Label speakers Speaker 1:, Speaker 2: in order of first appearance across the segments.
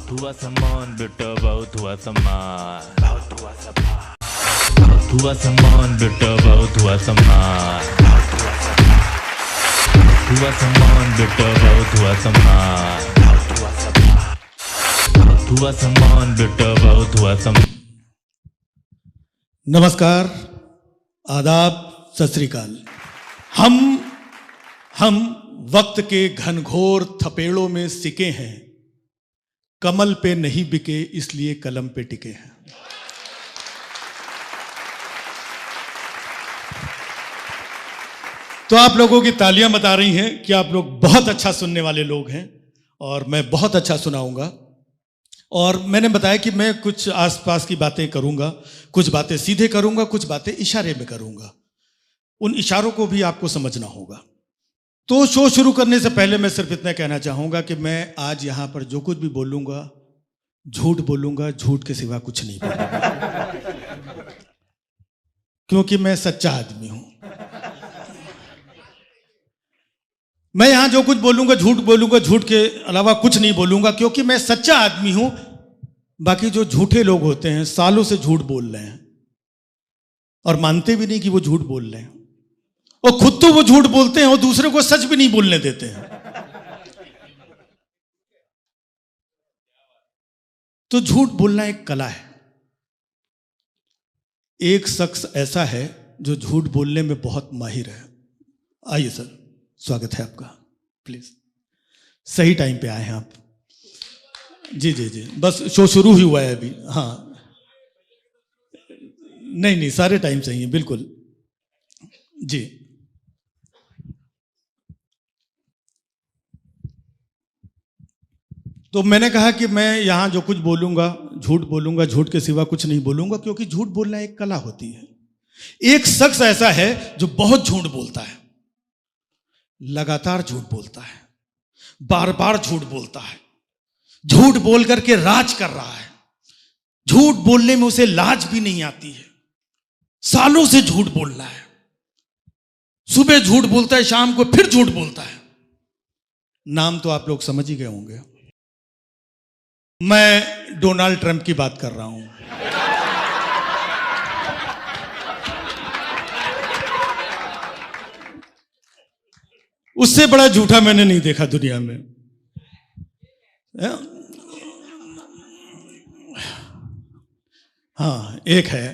Speaker 1: हुआ सामान बेटा बहुत हुआ सामान, बहुत हुआ सामान, बहुत हुआ सामान बेटा बहुत हुआ सामान, हुआ सामान बेटा बहुत हुआ सामान, बहुत हुआ सामान, बहुत हुआ सामान बेटा बहुत हुआ सामान।
Speaker 2: नमस्कार, आदाब, सत श्री अकाल। हम वक्त के घनघोर थपेड़ों में सिके हैं, कमल पे नहीं बिके इसलिए कलम पे टिके हैं। तो आप लोगों की तालियां बता रही हैं कि आप लोग बहुत अच्छा सुनने वाले लोग हैं और मैं बहुत अच्छा सुनाऊंगा। और मैंने बताया कि मैं कुछ आसपास की बातें करूंगा, कुछ बातें सीधे करूंगा, कुछ बातें इशारे में करूंगा। उन इशारों को भी आपको समझना होगा। तो शो शुरू करने से पहले मैं सिर्फ इतना कहना चाहूंगा कि मैं आज यहां पर जो कुछ भी बोलूंगा, झूठ बोलूंगा, झूठ के सिवा कुछ नहीं बोलूंगा, क्योंकि मैं सच्चा आदमी हूं। मैं यहां जो कुछ बोलूंगा, झूठ के अलावा कुछ नहीं बोलूंगा, क्योंकि मैं सच्चा आदमी हूं। बाकी जो झूठे लोग होते हैं, सालों से झूठ बोल रहे हैं और मानते भी नहीं कि वो झूठ बोल रहे हैं, और खुद तो वो झूठ बोलते हैं और दूसरे को सच भी नहीं बोलने देते हैं। तो झूठ बोलना एक कला है। एक शख्स ऐसा है जो झूठ बोलने में बहुत माहिर है। आइए सर, स्वागत है आपका। प्लीज, सही टाइम पे आए हैं आप। जी जी जी, बस शो शुरू ही हुआ है अभी। हाँ, नहीं, सारे टाइम सही है, बिल्कुल जी। तो मैंने कहा कि मैं यहां जो कुछ बोलूंगा, झूठ के सिवा कुछ नहीं बोलूंगा, क्योंकि झूठ बोलना एक कला होती है। एक शख्स ऐसा है जो बहुत झूठ बोलता है, लगातार झूठ बोलता है, बार बार झूठ बोलता है, झूठ बोल करके राज कर रहा है। झूठ बोलने में उसे लाज भी नहीं आती है, सालों से झूठ बोल रहा है। सुबह झूठ बोलता है, शाम को फिर झूठ बोलता है। नाम तो आप लोग समझ ही गए होंगे। मैं डोनाल्ड ट्रंप की बात कर रहा हूं। उससे बड़ा झूठा मैंने नहीं देखा दुनिया में। हाँ, एक है।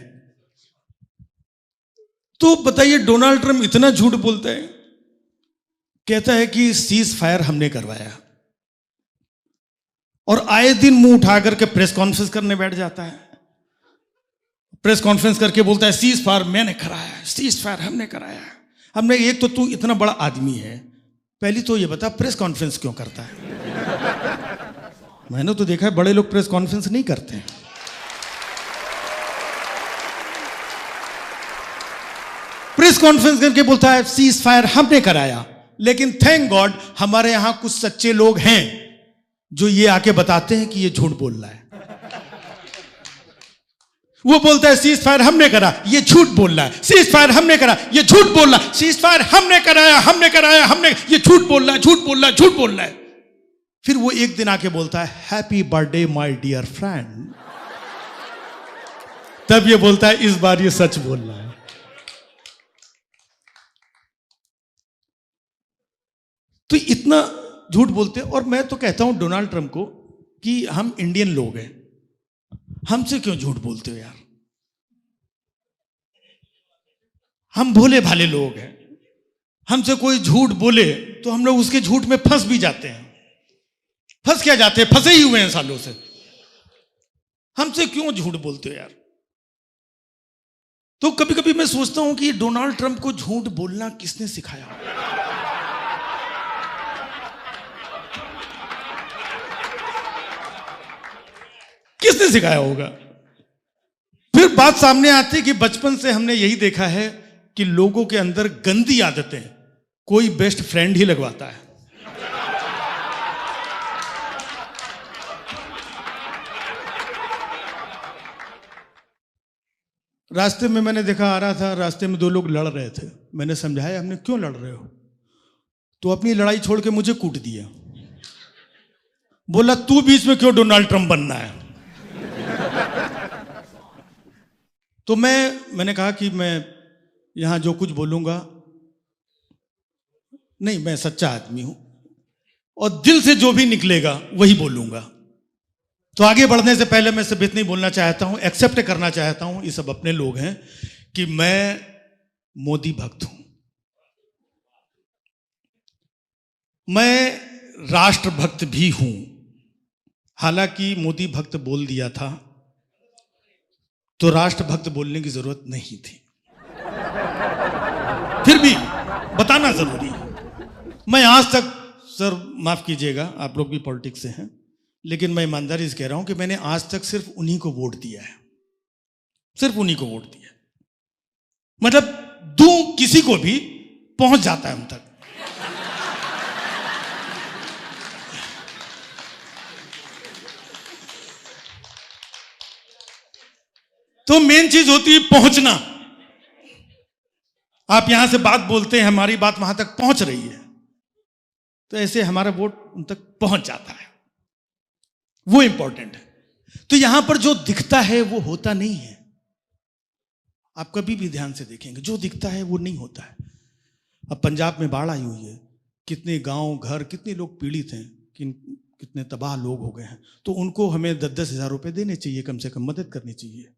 Speaker 2: तो बताइए, डोनाल्ड ट्रंप इतना झूठ बोलता है, कहता है कि सीज फायर हमने करवाया, और आए दिन मुंह उठा करके प्रेस कॉन्फ्रेंस करने बैठ जाता है। प्रेस कॉन्फ्रेंस करके बोलता है सीज फायर मैंने कराया, सीज फायर हमने कराया। हमने, एक तो तू इतना बड़ा आदमी है, पहली तो ये बता प्रेस कॉन्फ्रेंस क्यों करता है? मैंने तो देखा है बड़े लोग प्रेस कॉन्फ्रेंस नहीं करते हैं। प्रेस कॉन्फ्रेंस करके बोलता है सीज फायर हमने कराया। लेकिन थैंक गॉड हमारे यहां कुछ सच्चे लोग हैं जो ये आके बताते हैं कि ये झूठ बोल रहा है। वो बोलता है सीज फायर हमने करा, ये झूठ बोल रहा है। सीज फायर हमने करा, ये झूठ बोल रहा है। सीज फायर हमने कराया, ये झूठ बोल रहा है, झूठ बोल रहा है। फिर वो एक दिन आके बोलता है happy birthday my dear friend. तब ये बोलता है इस बार ये सच बोल रहा है। तो इतना झूठ बोलते हैं। और मैं तो कहता हूं डोनाल्ड ट्रंप को कि हम इंडियन लोग हैं, हमसे क्यों झूठ बोलते हो यार? हम भोले भाले लोग हैं। हमसे कोई झूठ बोले तो हम लोग उसके झूठ में फंस भी जाते हैं। फंस क्या जाते हैं? फंसे ही हुए हैं सालों से। हमसे क्यों झूठ बोलते हो यार? तो कभी कभी मैं सोचता हूं कि डोनाल्ड ट्रंप को झूठ बोलना किसने सिखाया? किसने सिखाया होगा? फिर बात सामने आती है कि बचपन से हमने यही देखा है कि लोगों के अंदर गंदी आदतें कोई बेस्ट फ्रेंड ही लगवाता है। रास्ते में मैंने देखा, आ रहा था, रास्ते में दो लोग लड़ रहे थे। मैंने समझाया, हमने क्यों लड़ रहे हो? तो अपनी लड़ाई छोड़ के मुझे कूट दिया। बोला तू बीच में क्यों डोनाल्ड ट्रंप बनना है? तो मैंने कहा कि मैं यहां जो कुछ बोलूंगा, नहीं, मैं सच्चा आदमी हूं और दिल से जो भी निकलेगा वही बोलूंगा। तो आगे बढ़ने से पहले मैं सिर्फ इतना ही बोलना चाहता हूं, एक्सेप्ट करना चाहता हूं, ये सब अपने लोग हैं, कि मैं मोदी भक्त हूं, मैं राष्ट्रभक्त भी हूं। हालांकि मोदी भक्त बोल दिया था तो राष्ट्रभक्त बोलने की जरूरत नहीं थी, फिर भी बताना जरूरी है। मैं आज तक, सर माफ कीजिएगा, आप लोग भी पॉलिटिक्स से हैं, लेकिन मैं ईमानदारी से कह रहा हूं कि मैंने आज तक सिर्फ उन्हीं को वोट दिया है, सिर्फ उन्हीं को वोट दिया। मतलब दूं किसी को भी पहुंच जाता है हम तक। तो मेन चीज होती है पहुंचना। आप यहां से बात बोलते हैं, हमारी बात वहां तक पहुंच रही है, तो ऐसे हमारा वोट उन तक पहुंच जाता है, वो इंपॉर्टेंट है। तो यहां पर जो दिखता है वो होता नहीं है। आप कभी भी ध्यान से देखेंगे, जो दिखता है वो नहीं होता है। अब पंजाब में बाढ़ आई हुई है, कितने गांव घर, कितने लोग पीड़ित हैं, कितने तबाह लोग हो गए हैं, तो उनको हमें 10-10 हज़ार रुपए देने चाहिए, कम से कम मदद करनी चाहिए।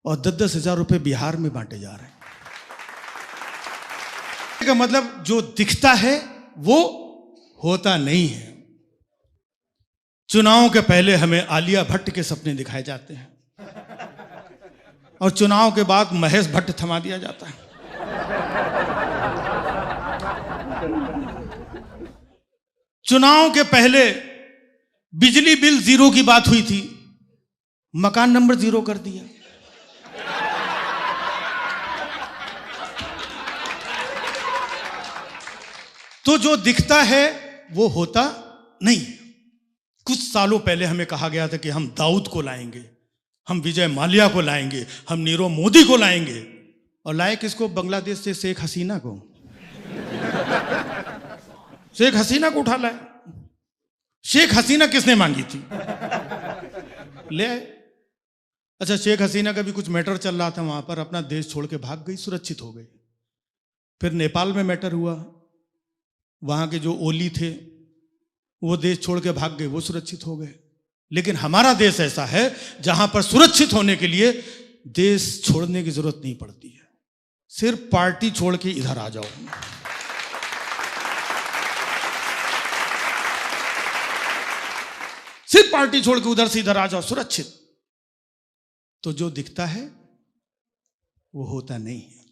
Speaker 2: और 10-10 हज़ार रुपए बिहार में बांटे जा रहे हैं। का मतलब जो दिखता है वो होता नहीं है। चुनाव के पहले हमें आलिया भट्ट के सपने दिखाए जाते हैं और चुनाव के बाद महेश भट्ट थमा दिया जाता है। चुनाव के पहले बिजली बिल 0 की बात हुई थी, मकान नंबर 0 कर दिया। तो जो दिखता है वो होता नहीं। कुछ सालों पहले हमें कहा गया था कि हम दाऊद को लाएंगे, हम विजय माल्या को लाएंगे, हम नीरव मोदी को लाएंगे, और लाए किसको? बांग्लादेश से शेख हसीना को। शेख हसीना को उठा लाए। शेख हसीना किसने मांगी थी? ले आए। अच्छा, शेख हसीना का भी कुछ मैटर चल रहा था वहां पर, अपना देश छोड़ के भाग गई, सुरक्षित हो गई। फिर नेपाल में मैटर हुआ, वहां के जो ओली थे वो देश छोड़ के भाग गए, वो सुरक्षित हो गए। लेकिन हमारा देश ऐसा है जहां पर सुरक्षित होने के लिए देश छोड़ने की जरूरत नहीं पड़ती है, सिर्फ पार्टी छोड़ के इधर आ जाओ। सिर्फ पार्टी छोड़ के उधर से इधर आ जाओ, सुरक्षित। तो जो दिखता है वो होता नहीं है।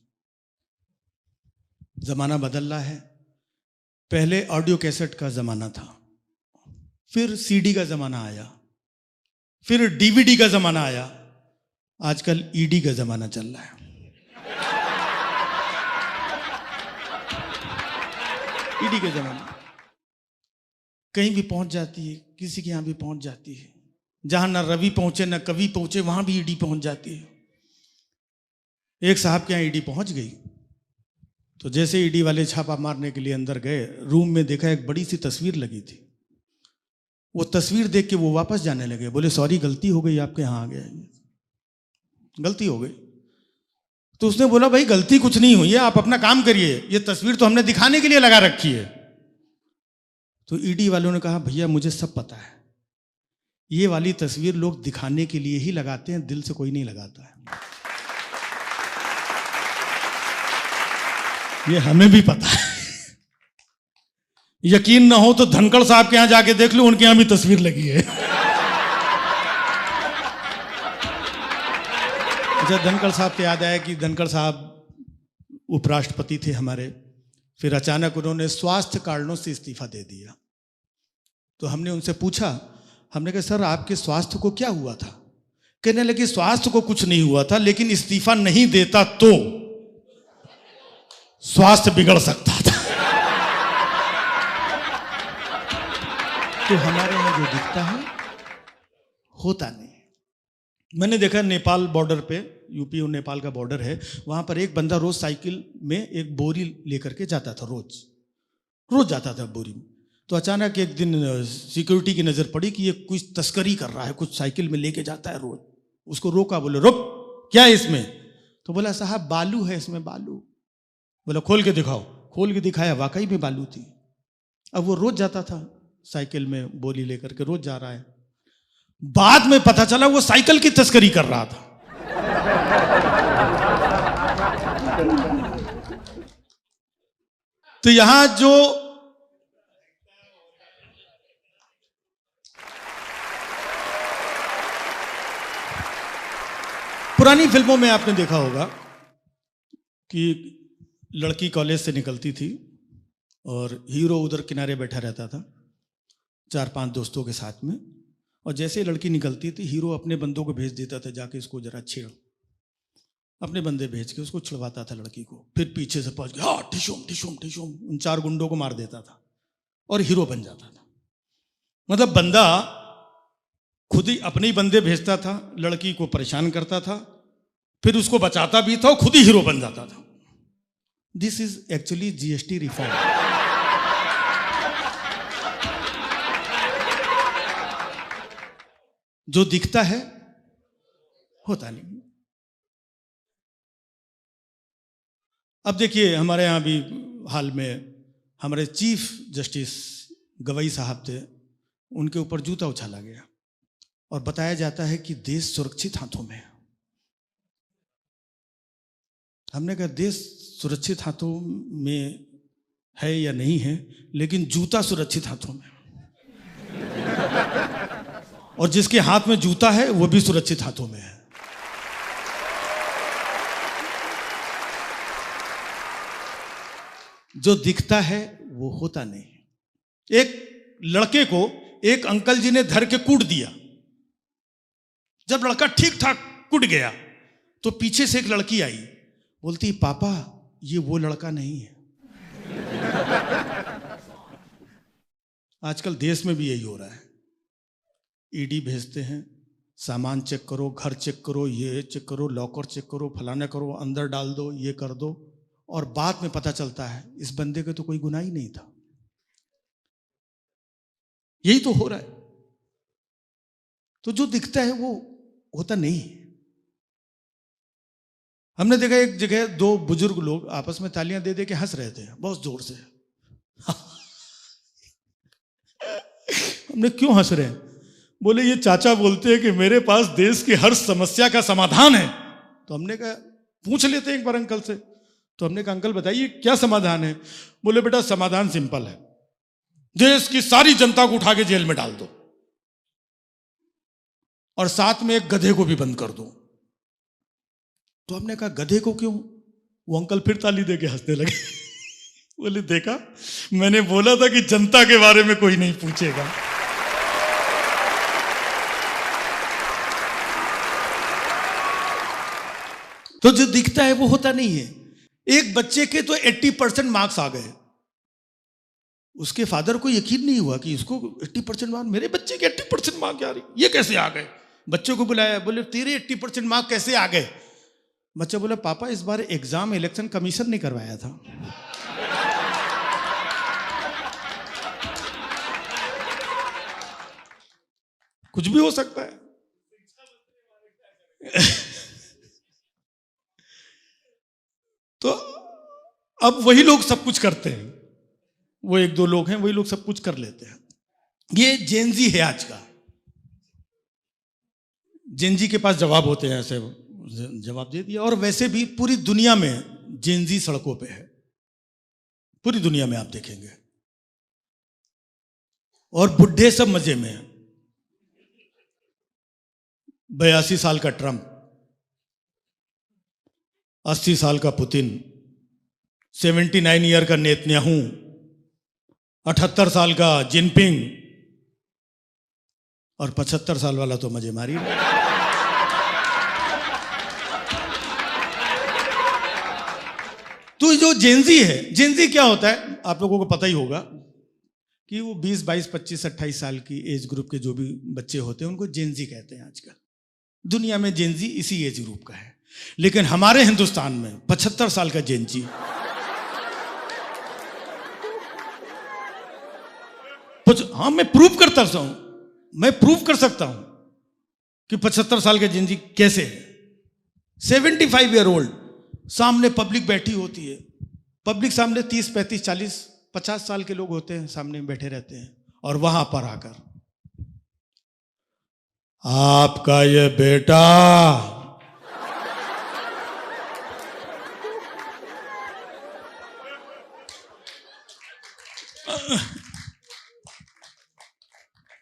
Speaker 2: जमाना बदल रहा है। पहले ऑडियो कैसेट का जमाना था, फिर सीडी का जमाना आया, फिर डीवीडी का जमाना आया, आजकल ईडी का जमाना चल रहा है। ईडी का जमाना कहीं भी पहुंच जाती है, किसी के यहां भी पहुंच जाती है। जहां ना रवि पहुंचे ना कवि पहुंचे, वहां भी ईडी पहुंच जाती है। एक साहब के यहां ईडी पहुंच गई, तो जैसे ईडी वाले छापा मारने के लिए अंदर गए, रूम में देखा एक बड़ी सी तस्वीर लगी थी। वो तस्वीर देख के वो वापस जाने लगे, बोले सॉरी गलती हो गई, आपके यहाँ आ गया, गलती हो गई। तो उसने बोला भाई गलती कुछ नहीं हुई है, आप अपना काम करिए, ये तस्वीर तो हमने दिखाने के लिए लगा रखी है। तो ईडी वालों ने कहा भैया मुझे सब पता है, ये वाली तस्वीर लोग दिखाने के लिए ही लगाते हैं, दिल से कोई नहीं लगाता है, ये हमें भी पता है। यकीन ना हो तो धनखड़ साहब के यहां जाके देख लो, उनके यहां भी तस्वीर लगी है। अच्छा, धनखड़ साहब से याद आया कि धनखड़ साहब उपराष्ट्रपति थे हमारे, फिर अचानक उन्होंने स्वास्थ्य कारणों से इस्तीफा दे दिया। तो हमने उनसे पूछा, हमने कहा सर आपके स्वास्थ्य को क्या हुआ था? कहने लगे स्वास्थ्य को कुछ नहीं हुआ था, लेकिन इस्तीफा नहीं देता तो स्वास्थ्य बिगड़ सकता था। तो हमारे यहां जो दिखता है होता नहीं। मैंने देखा नेपाल बॉर्डर पे, यूपी और नेपाल का बॉर्डर है, वहां पर एक बंदा रोज साइकिल में एक बोरी लेकर के जाता था, रोज जाता था बोरी में। तो अचानक एक दिन सिक्योरिटी की नज़र पड़ी कि ये कुछ तस्करी कर रहा है, कुछ साइकिल में लेके जाता है रोज। उसको रोका, बोले रुक, क्या है इसमें? तो बोला साहब बालू है इसमें, बालू। बोला खोल के दिखाओ। खोल के दिखाया, वाकई में बालू थी। अब वो रोज जाता था साइकिल में बोली लेकर के, रोज जा रहा है। बाद में पता चला वो साइकिल की तस्करी कर रहा था। तो यहां जो पुरानी फिल्मों में आपने देखा होगा कि लड़की कॉलेज से निकलती थी और हीरो उधर किनारे बैठा रहता था 4-5 दोस्तों के साथ में, और जैसे लड़की निकलती थी हीरो अपने बंदों को भेज देता था, जाके इसको जरा छेड़। अपने बंदे भेज के उसको छिड़वाता था लड़की को, फिर पीछे से पहुंच गया, हाँ ठिशुम ठिशुम ठिशुम, उन 4 गुंडों को मार देता था और हीरो बन जाता था। मतलब बंदा खुद ही अपने ही बंदे भेजता था, लड़की को परेशान करता था, फिर उसको बचाता भी था और खुद ही हीरो बन जाता था। This is actually GST reform. जो दिखता है होता नहीं। अब देखिए हमारे यहां भी हाल में हमारे चीफ जस्टिस गवई साहब थे, उनके ऊपर जूता उछाला गया और बताया जाता है कि देश सुरक्षित हाथों में है। हमने कहा देश सुरक्षित हाथों में है या नहीं है, लेकिन जूता सुरक्षित हाथों में, और जिसके हाथ में जूता है वो भी सुरक्षित हाथों में है। जो दिखता है वो होता नहीं। एक लड़के को एक अंकल जी ने धर के कूट दिया। जब लड़का ठीक ठाक कूट गया तो पीछे से एक लड़की आई, बोलती पापा ये वो लड़का नहीं है। आजकल देश में भी यही हो रहा है। ईडी भेजते हैं, सामान चेक करो, घर चेक करो, ये चेक करो, लॉकर चेक करो, फलाना करो, अंदर डाल दो, ये कर दो, और बाद में पता चलता है इस बंदे के तो कोई गुनाह ही नहीं था। यही तो हो रहा है। तो जो दिखता है वो होता नहीं है। हमने देखा एक जगह 2 बुजुर्ग लोग आपस में तालियां दे दे के हंस रहे थे बहुत जोर से। हमने क्यों हंस रहे हैं? बोले ये चाचा बोलते हैं कि मेरे पास देश की हर समस्या का समाधान है। तो हमने कहा पूछ लेते हैं एक बार अंकल से। तो हमने कहा अंकल बताइए क्या समाधान है? बोले बेटा समाधान सिंपल है, देश की सारी जनता को उठा के जेल में डाल दो और साथ में एक गधे को भी बंद कर दो। तो हमने कहा गधे को क्यों? वो अंकल फिर ताली दे के हंसने लगे। बोले देखा, मैंने बोला था कि जनता के बारे में कोई नहीं पूछेगा। तो जो दिखता है वो होता नहीं है। एक बच्चे के तो 80% मार्क्स आ गए, उसके फादर को यकीन नहीं हुआ कि इसको 80% मार्क्स, मेरे बच्चे के 80% मार्क्स आ रही, ये कैसे आ गए? बच्चे को बुलाया, बोले तेरे 80% मार्क्स कैसे आ गए? बच्चा बोला पापा इस बार एग्जाम इलेक्शन कमीशन ने करवाया था। कुछ भी हो सकता है। तो अब वही लोग सब कुछ करते हैं, वो 1-2 लोग हैं, वही लोग सब कुछ कर लेते हैं। ये जेनजी है आज का। जेनजी के पास जवाब होते हैं, ऐसे जवाब दे दिया। और वैसे भी पूरी दुनिया में जेनजी सड़कों पे है, पूरी दुनिया में आप देखेंगे। और बुढ़े सब मजे में हैं। 82 साल का ट्रंप, 80 साल का पुतिन, 79 ईयर का नेतन्याहू, 78 साल का जिनपिंग, और 75 साल वाला तो मजे मारी। तो जो जेनजी है, जेनजी क्या होता है आप लोगों को पता ही होगा कि वो 20, 22, 25, 28 साल की एज ग्रुप के जो भी बच्चे होते हैं उनको जेनजी कहते हैं। आजकल दुनिया में जेनजी इसी एज ग्रुप का है, लेकिन हमारे हिंदुस्तान में 75 साल का जेनजी हाँ, मैं प्रूव करता हूं, मैं प्रूव कर सकता हूं कि 75 साल के जिंदगी कैसे है। 75 ईयर ओल्ड, सामने पब्लिक बैठी होती है, पब्लिक सामने 30, 35, 40, 50 साल के लोग होते हैं, सामने बैठे रहते हैं, और वहां पर आकर आपका ये बेटा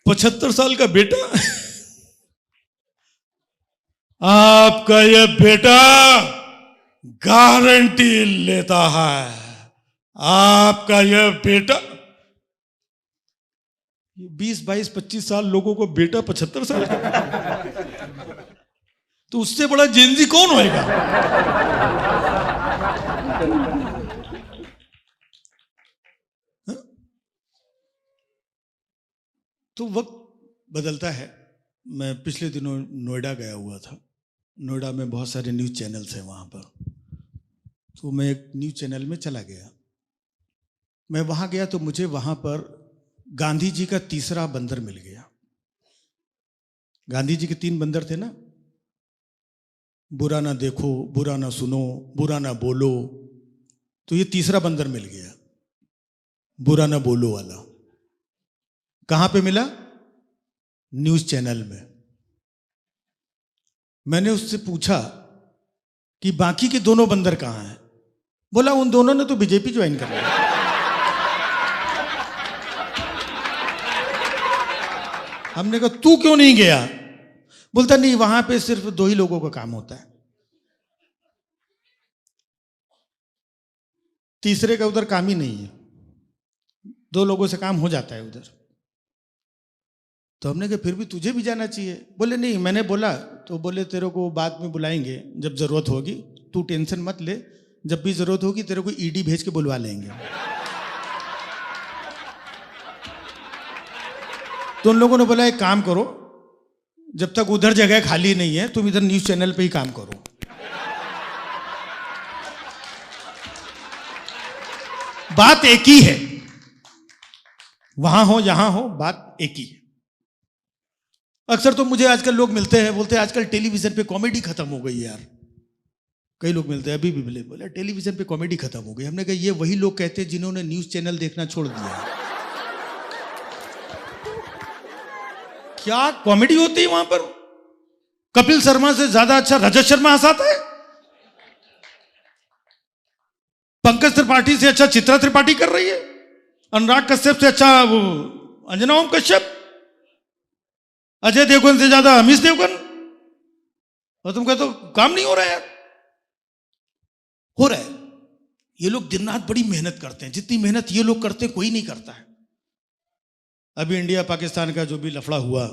Speaker 2: पचहत्तर साल का बेटा, आपका ये बेटा गारंटी लेता है, आपका ये बेटा। 20, 22, 25 साल लोगों को बेटा 75 साल का, तो उससे बड़ा जेनजी कौन होएगा? तो वक्त बदलता है। मैं पिछले दिनों नोएडा गया हुआ था। नोएडा में बहुत सारे न्यूज़ चैनल्स हैं वहाँ पर, तो मैं एक न्यूज़ चैनल में चला गया। मैं वहाँ गया तो मुझे वहाँ पर गांधी जी का तीसरा बंदर मिल गया। गांधी जी के 3 बंदर थे ना, बुरा ना देखो, बुरा ना सुनो, बुरा ना बोलो, तो ये तीसरा बंदर मिल गया, बुरा ना बोलो वाला। कहाँ पे मिला? न्यूज़ चैनल में। मैंने उससे पूछा कि बाकी के दोनों बंदर कहाँ हैं? बोला उन दोनों ने तो बीजेपी ज्वाइन कर लिया। हमने कहा तू क्यों नहीं गया? बोलता नहीं, वहां पे सिर्फ 2 ही लोगों का काम होता है, तीसरे का उधर काम ही नहीं है, 2 लोगों से काम हो जाता है उधर। तो हमने कहा फिर भी तुझे भी जाना चाहिए। बोले नहीं, मैंने बोला तो बोले तेरे को बाद में बुलाएंगे जब जरूरत होगी, तू टेंशन मत ले, जब भी जरूरत होगी तेरे को ईडी भेज के बुलवा लेंगे। तो उन लोगों ने बोला एक काम करो, जब तक उधर जगह खाली नहीं है तुम इधर न्यूज़ चैनल पे ही काम करो। बात एक ही है, वहां हो यहां हो, बात एक ही है। अक्सर तो मुझे आजकल लोग मिलते हैं, बोलते हैं आजकल टेलीविजन पे कॉमेडी खत्म हो गई यार। कई लोग मिलते हैं अभी भी मिले, बोले टेलीविजन पे कॉमेडी खत्म हो गई। हमने कहा ये वही लोग कहते हैं जिन्होंने न्यूज़ चैनल देखना छोड़ दिया है। क्या कॉमेडी होती है वहां पर? कपिल शर्मा से ज्यादा अच्छा रजत शर्मा हंसाता है, पंकज त्रिपाठी से अच्छा चित्रा त्रिपाठी कर रही है, अनुराग कश्यप से अच्छा वो अंजना ओम कश्यप, अजय देवगन से ज्यादा अमिश देवगन, और तुम कहते हो काम नहीं हो रहा है यार। हो रहा है। ये लोग दिन रात बड़ी मेहनत करते हैं, जितनी मेहनत ये लोग करते हैं कोई नहीं करता है। अभी इंडिया पाकिस्तान का जो भी लफड़ा हुआ,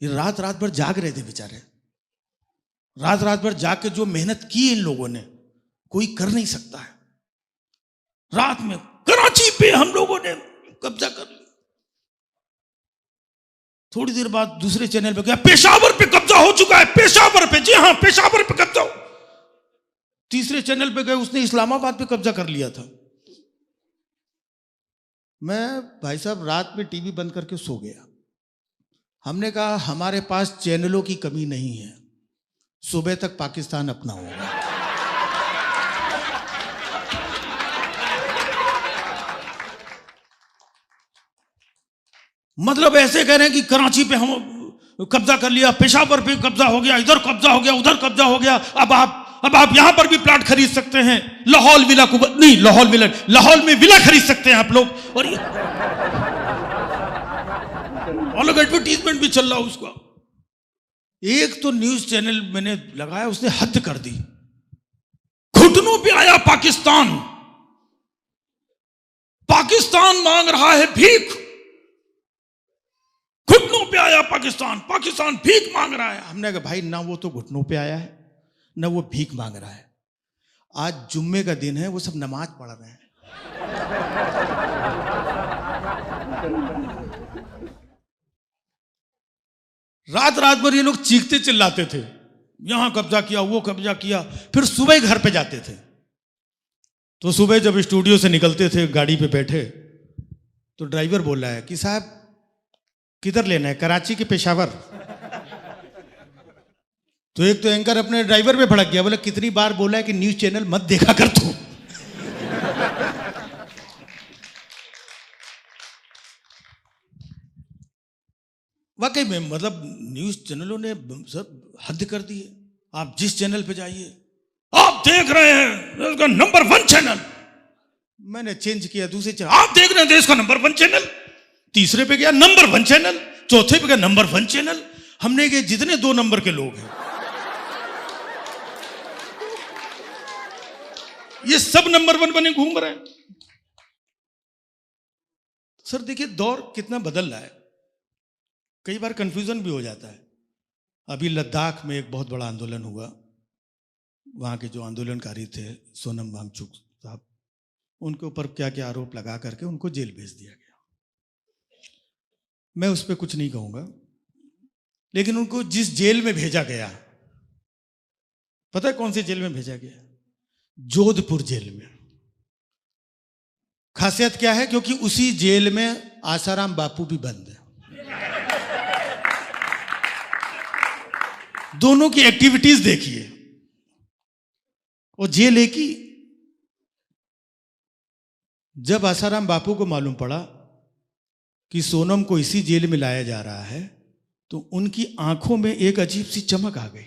Speaker 2: ये रात रात भर जाग रहे थे बेचारे, रात रात भर जाग के जो मेहनत की इन लोगों ने कोई कर नहीं सकता है। रात में कराची पे हम लोगों ने कब्जा कर लिया, थोड़ी देर बाद दूसरे चैनल पे गया पेशावर पे कब्जा हो चुका है, पेशावर पे, जी हाँ पेशावर पे कब्जा। तीसरे चैनल पे गए, उसने इस्लामाबाद पे कब्जा कर लिया था। मैं भाई साहब रात में टीवी बंद करके सो गया। हमने कहा हमारे पास चैनलों की कमी नहीं है, सुबह तक पाकिस्तान अपना होगा। मतलब ऐसे कह रहे हैं कि कराची पे हम कब्जा कर लिया, पेशावर पे कब्जा हो गया, इधर कब्जा हो गया, उधर कब्जा हो गया, अब आप यहां पर भी प्लाट खरीद सकते हैं, लाहौल विला को नहीं, लाहौल में विला खरीद सकते हैं आप लोग। और अलग एडवर्टीजमेंट भी चल रहा है उसका। एक तो न्यूज चैनल मैंने लगाया, उसने हद कर दी, घुटनों पे आया पाकिस्तान, पाकिस्तान मांग रहा है भीख, घुटनों पे आया पाकिस्तान, पाकिस्तान भीख मांग रहा है। हमने कहा भाई ना वो तो घुटनों पे आया है, ना वो भीख मांग रहा है। आज जुम्मे का दिन है, वो सब नमाज पढ़ रहे हैं। रात रात भर ये लोग चीखते चिल्लाते थे, यहां कब्जा किया, वो कब्जा किया। फिर सुबह घर पे जाते थे, तो सुबह जब स्टूडियो से निकलते थे गाड़ी पे बैठे, तो ड्राइवर बोल रहा है कि साहब किधर लेना है, कराची के पेशावर? तो एक तो एंकर अपने ड्राइवर पे भड़क गया, बोला कितनी बार बोला है कि न्यूज चैनल मत देखा कर तू। वाकई में मतलब न्यूज चैनलों ने सब हद कर दी है। आप जिस चैनल पे जाइए, आप देख रहे हैं उसका नंबर 1 चैनल, मैंने चेंज किया दूसरे चैनल, आप देख रहे हैं देश का नंबर 1 चैनल, तीसरे पे गया नंबर 1 चैनल, चौथे पे गया नंबर 1 चैनल। हमने कहा जितने 2 नंबर के लोग हैं ये सब नंबर 1 बने घूम रहे हैं। सर देखिए दौर कितना बदल रहा है, कई बार कंफ्यूजन भी हो जाता है। अभी लद्दाख में एक बहुत बड़ा आंदोलन हुआ, वहाँ के जो आंदोलनकारी थे सोनम वांगचुक साहब, उनके ऊपर क्या क्या आरोप लगा करके उनको जेल भेज दिया गया। मैं उस पर कुछ नहीं कहूँगा, लेकिन उनको जिस जेल में भेजा गया, पता है कौन सी जेल में भेजा गया? जोधपुर जेल में। खासियत क्या है? क्योंकि उसी जेल में आसाराम बापू भी बंद है। दोनों की एक्टिविटीज देखिए, और जेल एक ही। जब आसाराम बापू को मालूम पड़ा कि सोनम को इसी जेल में लाया जा रहा है, तो उनकी आंखों में एक अजीब सी चमक आ गई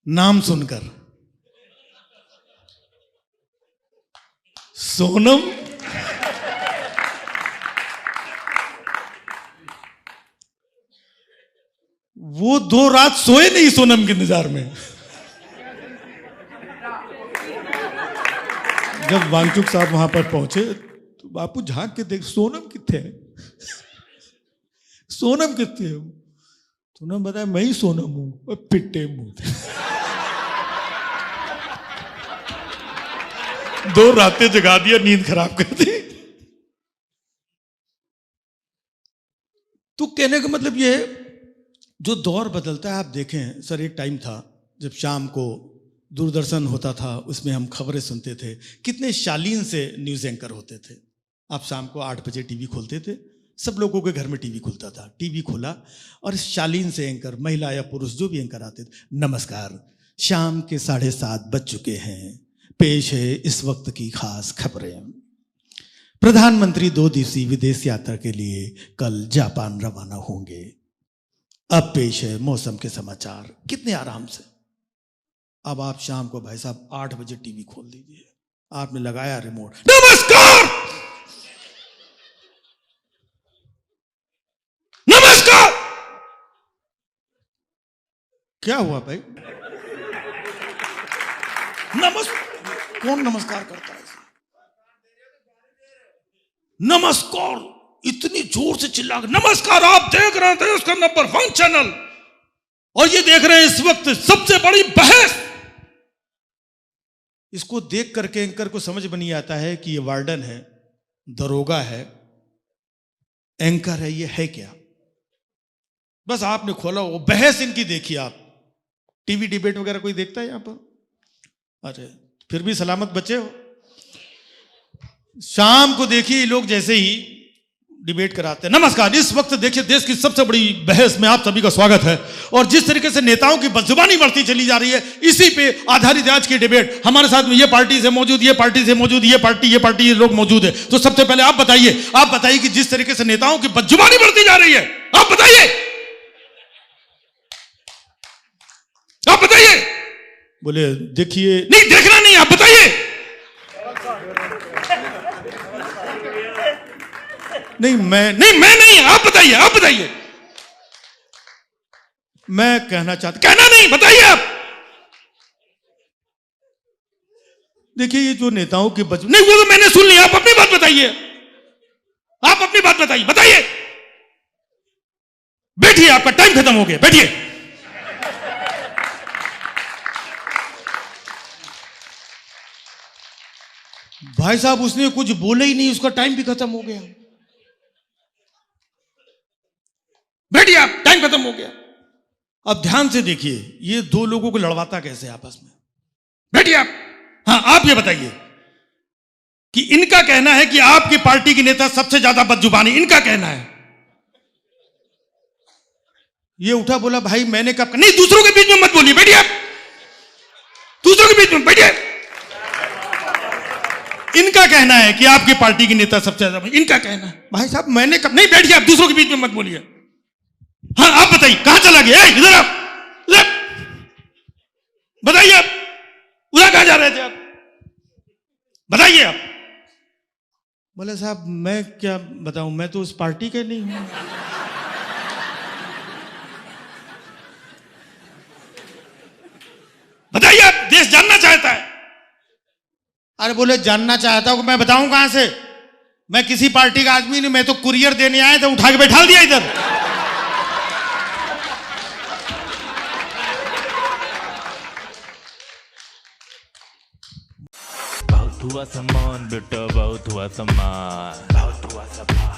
Speaker 2: नाम सुनकर। सोनम वो 2 रात सोए नहीं सोनम के इंतजार में। जब वांगचुक साहब वहां पर पहुंचे तो बापू झांक के देख, सोनम किथे है? सोनम किथे है? सोनम बताया मैं ही सोनम हूं। पिट्टे मुंह। 2 रातें जगा दिया, नींद खराब कर दी। तो कहने का मतलब ये है, जो दौर बदलता है। आप देखें सर, एक टाइम था जब शाम को दूरदर्शन होता था, उसमें हम खबरें सुनते थे, कितने शालीन से न्यूज़ एंकर होते थे। आप शाम को 8 बजे टीवी खोलते थे, सब लोगों के घर में टीवी खुलता था। टीवी खोला और शालीन से एंकर, महिला या पुरुष जो भी एंकर आते थे, नमस्कार, शाम के 7:30 बज चुके हैं, पेश है इस वक्त की खास खबरें। प्रधानमंत्री 2 दिवसीय विदेश यात्रा के लिए कल जापान रवाना होंगे। अब पेश है मौसम के समाचार। कितने आराम से। अब आप शाम को भाई साहब 8 बजे टीवी खोल दीजिए, आपने लगाया रिमोट, नमस्कार नमस्कार। क्या हुआ भाई? कौन नमस्कार करता है? नमस्कार इतनी जोर से चिल्ला कर, नमस्कार आप देख रहे थे उसका नंबर 1 चैनल, और ये देख रहे हैं इस वक्त सबसे बड़ी बहस। इसको देख करके एंकर को समझ में नहीं आता है कि ये वार्डन है, दरोगा है, एंकर है, ये है क्या? बस आपने खोला वो बहस इनकी देखिए। आप टीवी डिबेट वगैरह कोई देखता है यहां पर? अरे फिर भी सलामत बचे हो। शाम को देखिए लोग जैसे ही डिबेट कराते हैं, नमस्कार इस वक्त देखिए देश की सबसे बड़ी बहस में आप सभी का स्वागत है। और जिस तरीके से नेताओं की बदजुबानी बढ़ती चली जा रही है, इसी पे आधारित आज की डिबेट। हमारे साथ में ये पार्टी से मौजूद, ये पार्टी से मौजूद, ये पार्टी ये लोग मौजूद है। तो सबसे पहले आप बताइए कि जिस तरीके से नेताओं की बदजुबानी बढ़ती जा रही है, आप बताइए। बोले देखिए, नहीं देखना नहीं, आप बताइए। मैं नहीं, आप बताइए। मैं कहना नहीं, बताइए आप। देखिए ये जो नेताओं की नहीं, वो तो मैंने सुन लिया, आप अपनी बात बताइए। बताइए। बैठिए, आपका टाइम खत्म हो गया, बैठिए। भाई साहब उसने कुछ बोला ही नहीं, उसका टाइम भी खत्म हो गया। बैठिए आप, टाइम खत्म हो गया। अब ध्यान से देखिए ये 2 लोगों को लड़वाता कैसे आपस में। बैठिए आप। हाँ आप ये बताइए कि इनका कहना है कि आपकी पार्टी की नेता सबसे ज्यादा बदजुबानी, इनका कहना है। ये उठा बोला भाई मैंने कब, नहीं दूसरों के बीच में मत बोलिए, बैठिए आप, दूसरों के बीच में बैठिए। इनका कहना है कि आपकी पार्टी की नेता सबसे ज्यादा, इनका कहना है। भाई साहब मैंने कब, नहीं बैठिए आप, दूसरों के बीच में मत बोलिए। हाँ आप बताइए कहां चला गया, इधर आप, इधर बताइए, आप उधर कहां जा रहे थे आप, बताइए आप। बोले साहब मैं क्या बताऊं, मैं तो उस पार्टी के नहीं हूं। बताइए आप, देश जानना चाहता है। अरे बोले जानना चाहता हूं, मैं बताऊं कहां से, मैं किसी पार्टी का आदमी नहीं, मैं तो कुरियर देने आए थे, उठा के बैठा दिया इधर।
Speaker 1: बहुत हुआ सामान बेटा, बहुत हुआ सामान, बहुत हुआ सामान।